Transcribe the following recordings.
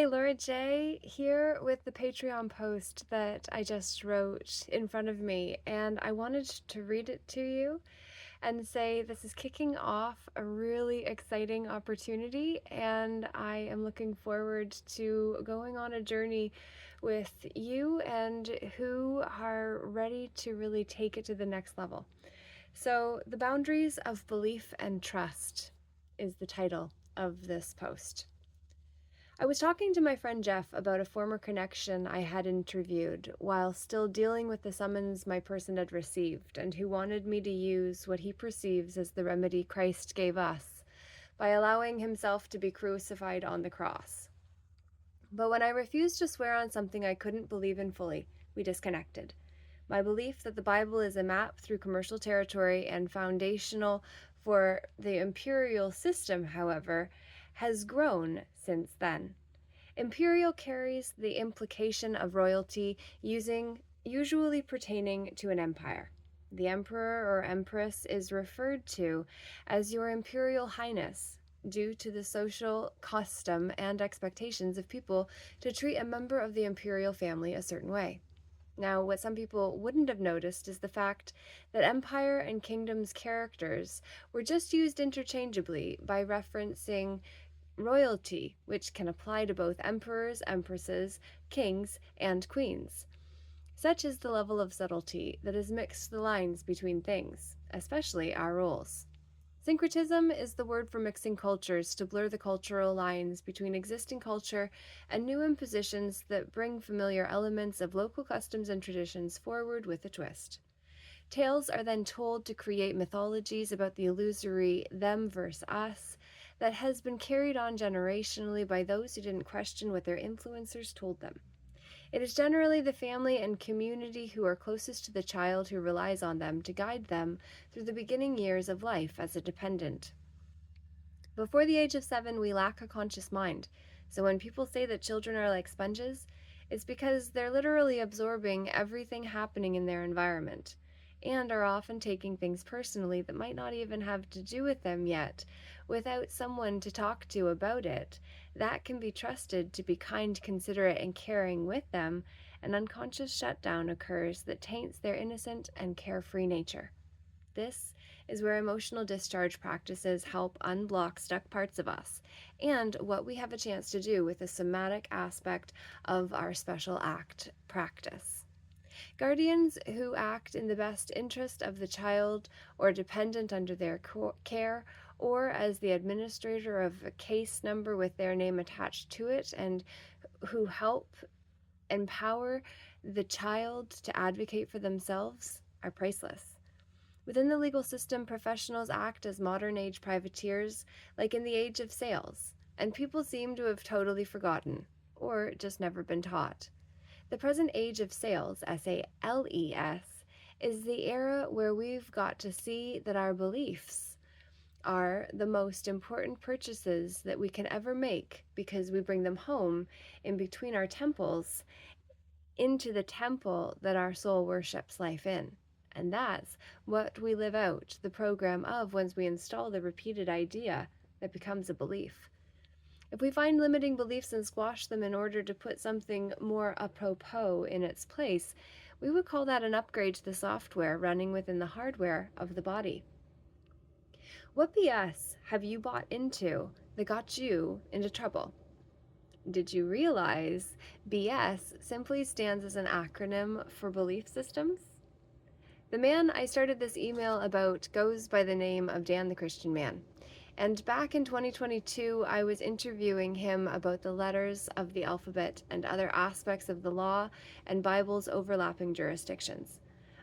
Hey, Laura J. here with the Patreon post that I just wrote in front of me, and I wanted to read it to you and say this is kicking off a really exciting opportunity, and I am looking forward to going on a journey with you and who are ready to really take it to the next level. So, The Boundaries of Belief and Trust is the title of this post. I was talking to my friend Jeff about a former connection I had interviewed while still dealing with the summons my person had received, and who wanted me to use what he perceives as the remedy Christ gave us by allowing himself to be crucified on the cross. But when I refused to swear on something I couldn't believe in fully, we disconnected. My belief that the Bible is a map through commercial territory and foundational for the imperial system, however, has grown since then. Imperial carries the implication of royalty, usually pertaining to an empire. The emperor or empress is referred to as your imperial highness due to the social custom and expectations of people to treat a member of the imperial family a certain way. Now, what some people wouldn't have noticed is the fact that empire and kingdom's characters were just used interchangeably by referencing royalty, which can apply to both emperors, empresses, kings, and queens. Such is the level of subtlety that has mixed the lines between things, especially our roles. Syncretism is the word for mixing cultures to blur the cultural lines between existing culture and new impositions that bring familiar elements of local customs and traditions forward with a twist. Tales are then told to create mythologies about the illusory them versus us that has been carried on generationally by those who didn't question what their influencers told them. It is generally the family and community who are closest to the child who relies on them to guide them through the beginning years of life as a dependent. Before the age of 7, we lack a conscious mind, so when people say that children are like sponges, it's because they're literally absorbing everything happening in their environment and are often taking things personally that might not even have to do with them yet without someone to talk to about it that can be trusted to be kind, considerate, and caring with them. An unconscious shutdown occurs that taints their innocent and carefree nature. This is where emotional discharge practices help unblock stuck parts of us and what we have a chance to do with the somatic aspect of our special act practice. Guardians who act in the best interest of the child or dependent under their care, or as the administrator of a case number with their name attached to it, and who help empower the child to advocate for themselves, are priceless. Within the legal system, professionals act as modern age privateers, like in the age of sales, and people seem to have totally forgotten, or just never been taught. The present age of sales, SALES, is the era where we've got to see that our beliefs are the most important purchases that we can ever make because we bring them home in between our temples into the temple that our soul worships life in. And that's what we live out the program of once we install the repeated idea that becomes a belief. If we find limiting beliefs and squash them in order to put something more apropos in its place, we would call that an upgrade to the software running within the hardware of the body. What BS have you bought into that got you into trouble? Did you realize BS simply stands as an acronym for belief systems? The man I started this email about goes by the name of Dan the Christian Man. And back in 2022, I was interviewing him about the letters of the alphabet and other aspects of the law and Bible's overlapping jurisdictions.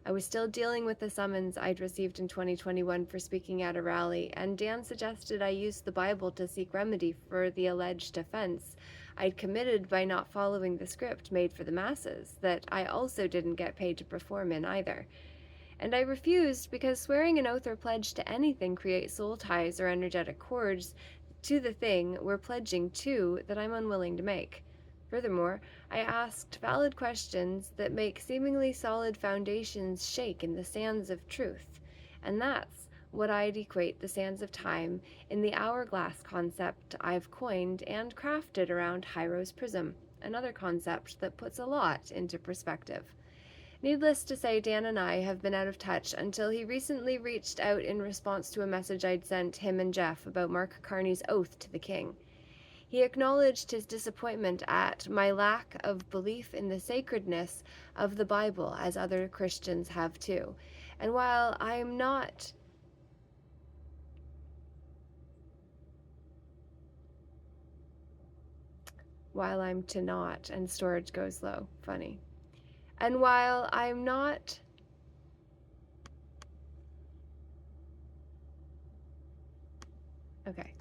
I was still dealing with the summons I'd received in 2021 for speaking at a rally, and Dan suggested I use the Bible to seek remedy for the alleged offense I'd committed by not following the script made for the masses, that I also didn't get paid to perform in either. And I refused because swearing an oath or pledge to anything creates soul ties or energetic cords to the thing we're pledging to that I'm unwilling to make. Furthermore, I asked valid questions that make seemingly solid foundations shake in the sands of truth. And that's what I'd equate the sands of time in the hourglass concept I've coined and crafted around Hyro's prism, another concept that puts a lot into perspective. Needless to say, Dan and I have been out of touch until he recently reached out in response to a message I'd sent him and Jeff about Mark Carney's oath to the king. He acknowledged his disappointment at my lack of belief in the sacredness of the Bible, as other Christians have too. And while I'm to not, and storage goes low. Funny. And while I'm not. Okay.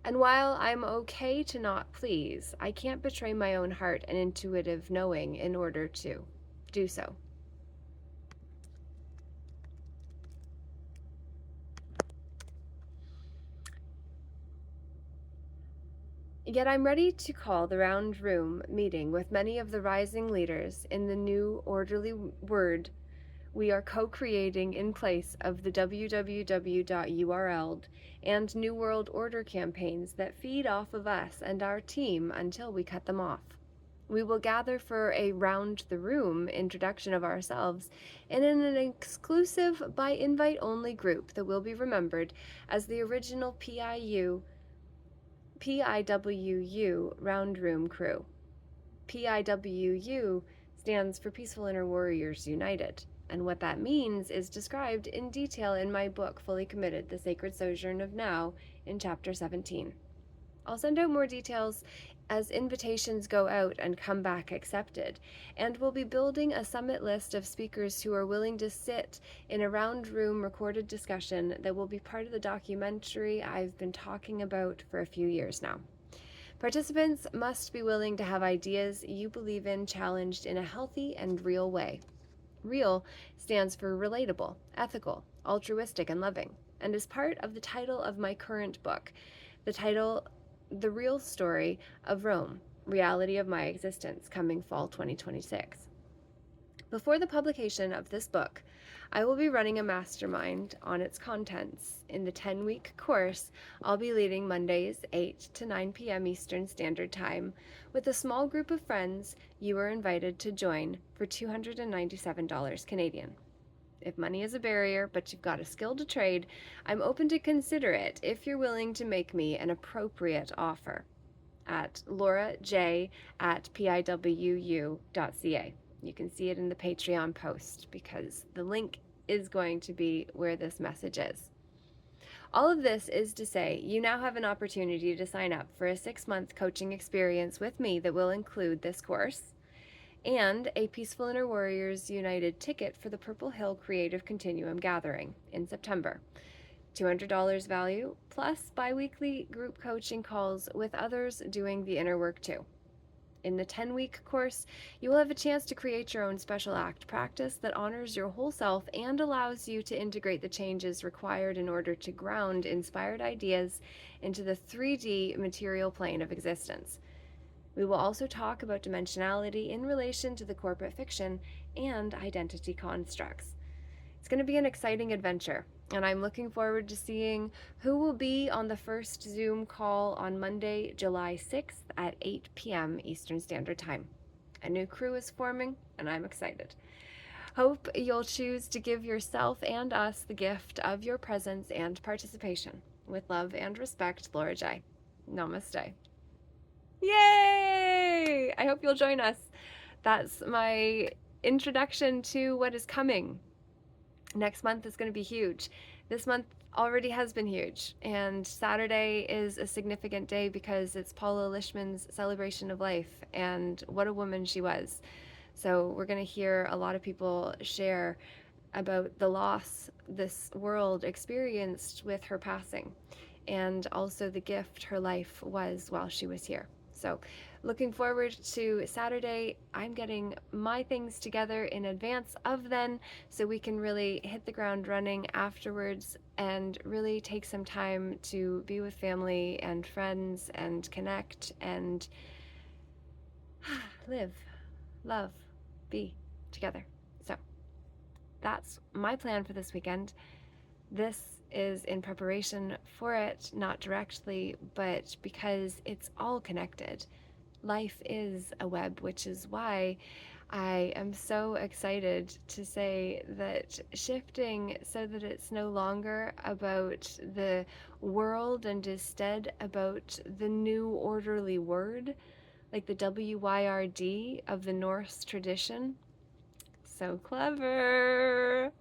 And while I'm okay to not please, I can't betray my own heart and intuitive knowing in order to do so. Yet I'm ready to call the round room meeting with many of the rising leaders in the new orderly word we are co-creating in place of the www.url and New World Order campaigns that feed off of us and our team until we cut them off. We will gather for a round the room introduction of ourselves in an exclusive by invite only group that will be remembered as the original PIWU Round Room Crew. PIWU stands for Peaceful Inner Warriors United, and what that means is described in detail in my book, Fully Committed, The Sacred Sojourn of Now, in Chapter 17. I'll send out more details as invitations go out and come back accepted, and we'll be building a summit list of speakers who are willing to sit in a round room recorded discussion that will be part of the documentary I've been talking about for a few years now. Participants must be willing to have ideas you believe in challenged in a healthy and real way. Real stands for relatable, ethical, altruistic, and loving, and is part of the title of my current book. The title, The Real Story of Rome, Reality of My Existence, coming fall 2026. Before the publication of this book, I will be running a mastermind on its contents. In the 10-week course, I'll be leading Mondays 8 to 9 p.m. Eastern Standard Time with a small group of friends you are invited to join for $297 Canadian. If money is a barrier, but you've got a skill to trade, I'm open to consider it if you're willing to make me an appropriate offer at lauraj@piwu.ca. You can see it in the Patreon post because the link is going to be where this message is. All of this is to say, you now have an opportunity to sign up for a 6-month coaching experience with me that will include this course and a Peaceful Inner Warriors United ticket for the Purple Hill Creative Continuum Gathering in September. $200 value, plus bi-weekly group coaching calls with others doing the inner work too. In the 10-week course, you will have a chance to create your own special act practice that honors your whole self and allows you to integrate the changes required in order to ground inspired ideas into the 3D material plane of existence. We will also talk about dimensionality in relation to the corporate fiction and identity constructs. It's going to be an exciting adventure, and I'm looking forward to seeing who will be on the first Zoom call on Monday, July 6th at 8 p.m. Eastern Standard Time. A new crew is forming, and I'm excited. Hope you'll choose to give yourself and us the gift of your presence and participation. With love and respect, Laura J. Namaste. Yay! I hope you'll join us. That's my introduction to what is coming. Next month is going to be huge. This month already has been huge, and Saturday is a significant day because it's Paula Lishman's celebration of life, and what a woman she was. So we're going to hear a lot of people share about the loss this world experienced with her passing, and also the gift her life was while she was here. So looking forward to Saturday. I'm getting my things together in advance of then so we can really hit the ground running afterwards and really take some time to be with family and friends and connect and live, love, be together. So that's my plan for this weekend. This is in preparation for it, not directly, but because it's all connected. Life is a web, which is why I am so excited to say that shifting so that it's no longer about the world and instead about the new orderly word, like the WYRD of the Norse tradition. So clever!